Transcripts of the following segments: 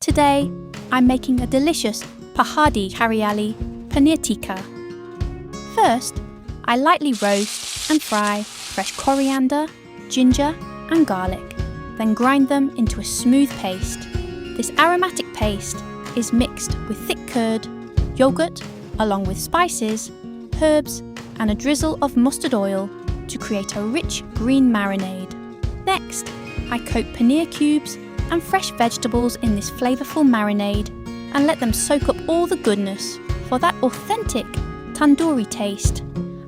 Today, I'm making a delicious Pahadi Hariyali Paneer Tikka. First, I lightly roast and fry fresh coriander, ginger and garlic, then grind them into a smooth paste. This aromatic paste is mixed with thick curd, yogurt, along with spices, herbs and a drizzle of mustard oil to create a rich green marinade. Next, I coat paneer cubes and fresh vegetables in this flavourful marinade and let them soak up all the goodness. For that authentic tandoori taste,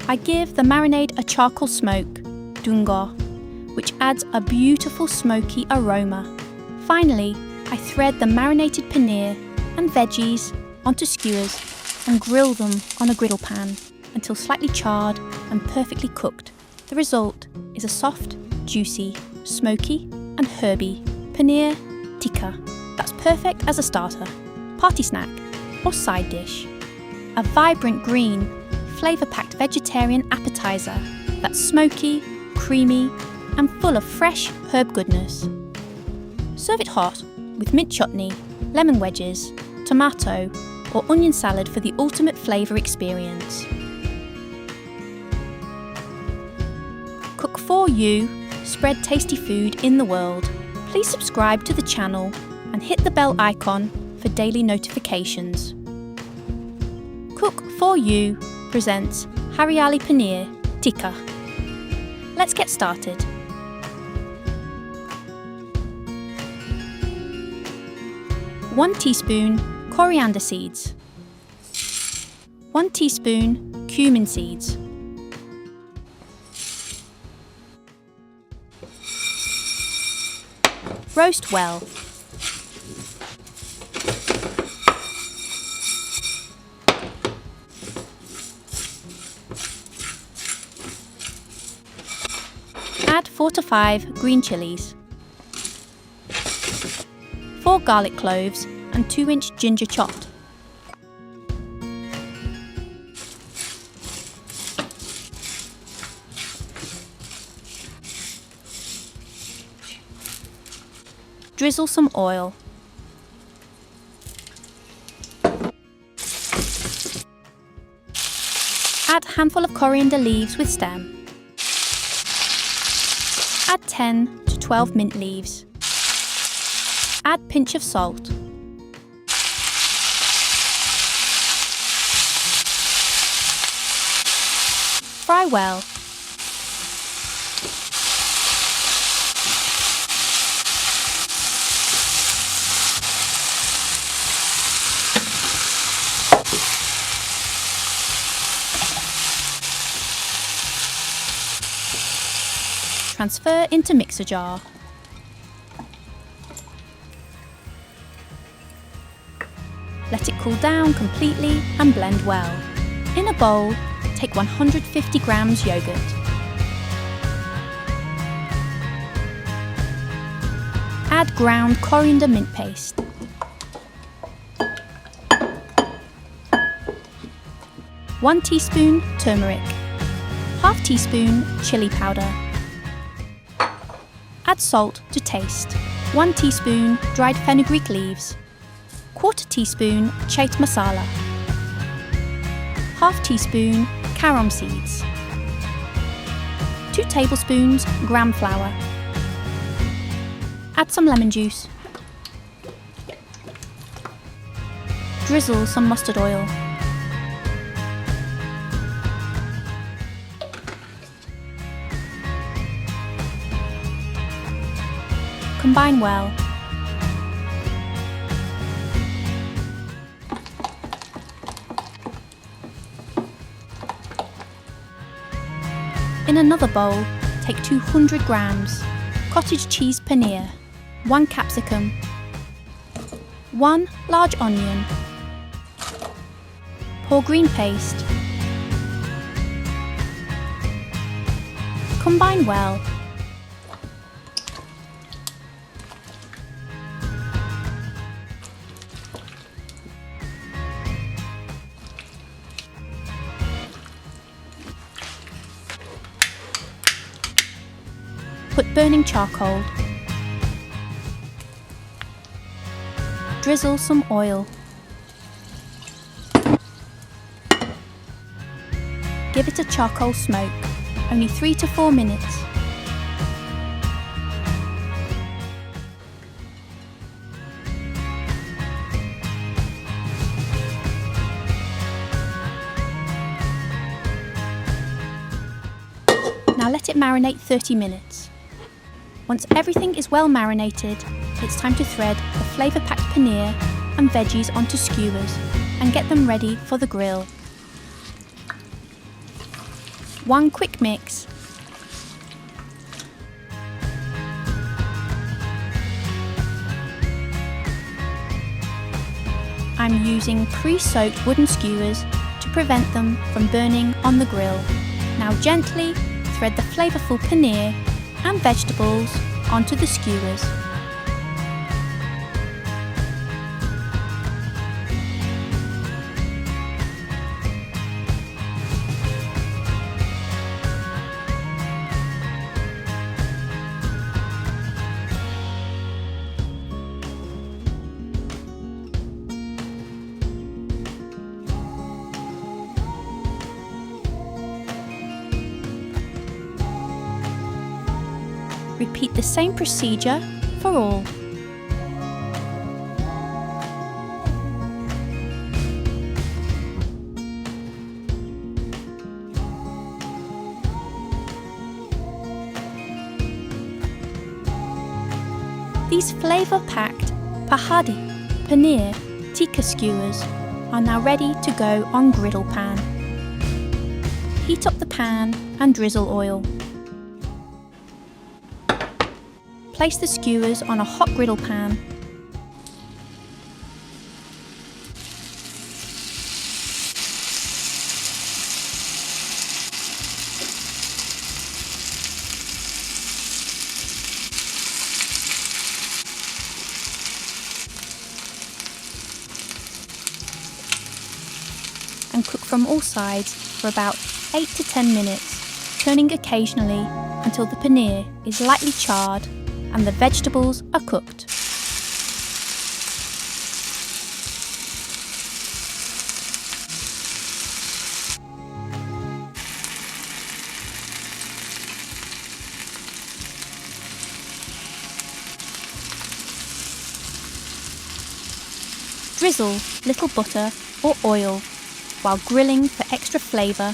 I give the marinade a charcoal smoke, dunga, which adds a beautiful smoky aroma. Finally, I thread the marinated paneer and veggies onto skewers and grill them on a griddle pan until slightly charred and perfectly cooked. The result is a soft, juicy, smoky and herby paneer tikka that's perfect as a starter, party snack or side dish. A vibrant green, flavour-packed vegetarian appetizer that's smoky, creamy and full of fresh herb goodness. Serve it hot with mint chutney, lemon wedges, tomato or onion salad for the ultimate flavour experience. Cook for you, spread tasty food in the world. Please subscribe to the channel and hit the bell icon for daily notifications. Cook for You presents Hariyali Paneer Tikka. Let's get started. One teaspoon Coriander Seeds. 1 teaspoon Cumin Seeds. Roast well. Add 4 to 5 green chillies, 4 garlic cloves and 2-inch ginger chopped. Drizzle some oil. Add handful of coriander leaves with stem. Add 10 to 12 mint leaves. Add pinch of salt. Fry well. Transfer into mixer jar. Let it cool down completely and blend well. In a bowl, take 150 grams yogurt. Add ground coriander mint paste. One teaspoon turmeric. Half teaspoon chilli powder. Add salt to taste. 1 teaspoon dried fenugreek leaves. 1/4 teaspoon Chaat Masala. Half teaspoon Carom Seeds. 2 tablespoons gram flour. Add some lemon juice. Drizzle some mustard oil. Combine well. In another bowl, take 200 grams cottage cheese paneer, 1 capsicum, 1 large onion. Pour green paste. Combine well. Put burning charcoal. drizzle some oil. Give it a charcoal smoke, only 3 to 4 minutes. Now let it marinate 30 minutes. Once everything is well marinated, it's time to thread the flavour-packed paneer and veggies onto skewers and get them ready for the grill. One quick mix. I'm using pre-soaked wooden skewers to prevent them from burning on the grill. Now gently thread the flavourful paneer and vegetables onto the skewers. Repeat the same procedure for all. These flavour-packed Pahadi Paneer Tikka skewers are now ready to go on griddle pan. Heat up the pan and drizzle oil. Place the skewers on a hot griddle pan. And cook from all sides for about 8 to 10 minutes, turning occasionally until the paneer is lightly charred and the vegetables are cooked. Drizzle little butter or oil while grilling for extra flavour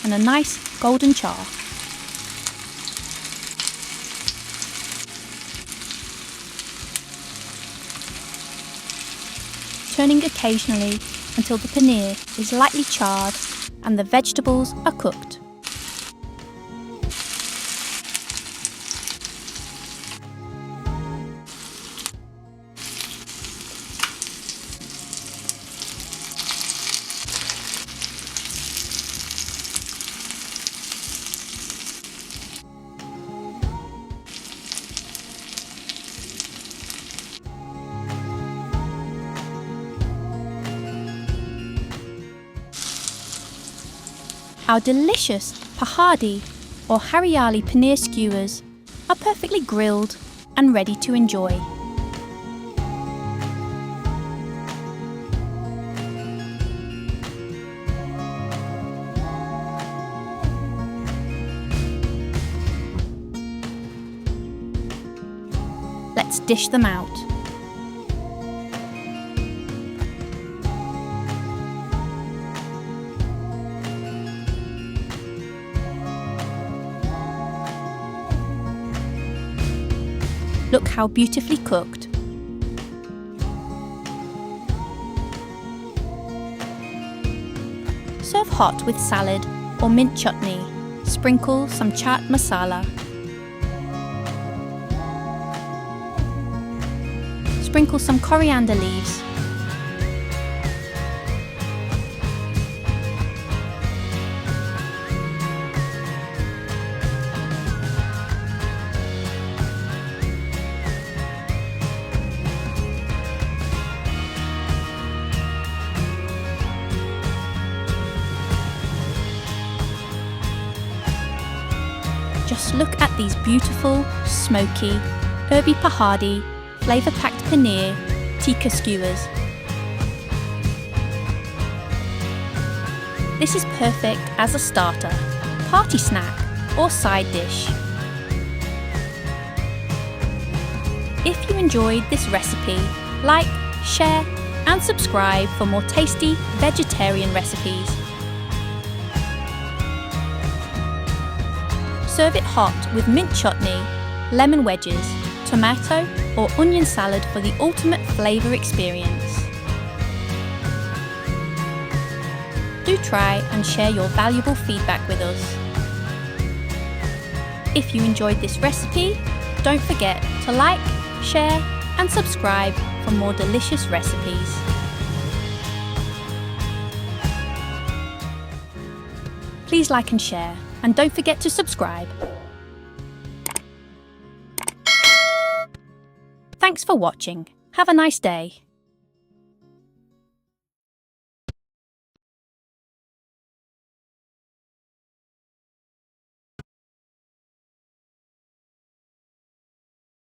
and a nice golden char. Turning occasionally until the paneer is lightly charred and the vegetables are cooked. Our delicious Pahadi or Hariyali Paneer skewers are perfectly grilled and ready to enjoy. Let's dish them out. Look how beautifully cooked. Serve hot with salad or mint chutney. Sprinkle some Chaat Masala. Sprinkle some Coriander Leaves. Just look at these beautiful, smoky, herby Pahadi, flavour-packed paneer tikka skewers. This is perfect as a starter, party snack, or side dish. If you enjoyed this recipe, like, share, and subscribe for more tasty vegetarian recipes. Serve it hot with mint chutney, lemon wedges, tomato or onion salad for the ultimate flavour experience. Do try and share your valuable feedback with us. If you enjoyed this recipe, don't forget to like, share and subscribe for more delicious recipes. Please like and share, and don't forget to subscribe. Thanks for watching. Have a nice day.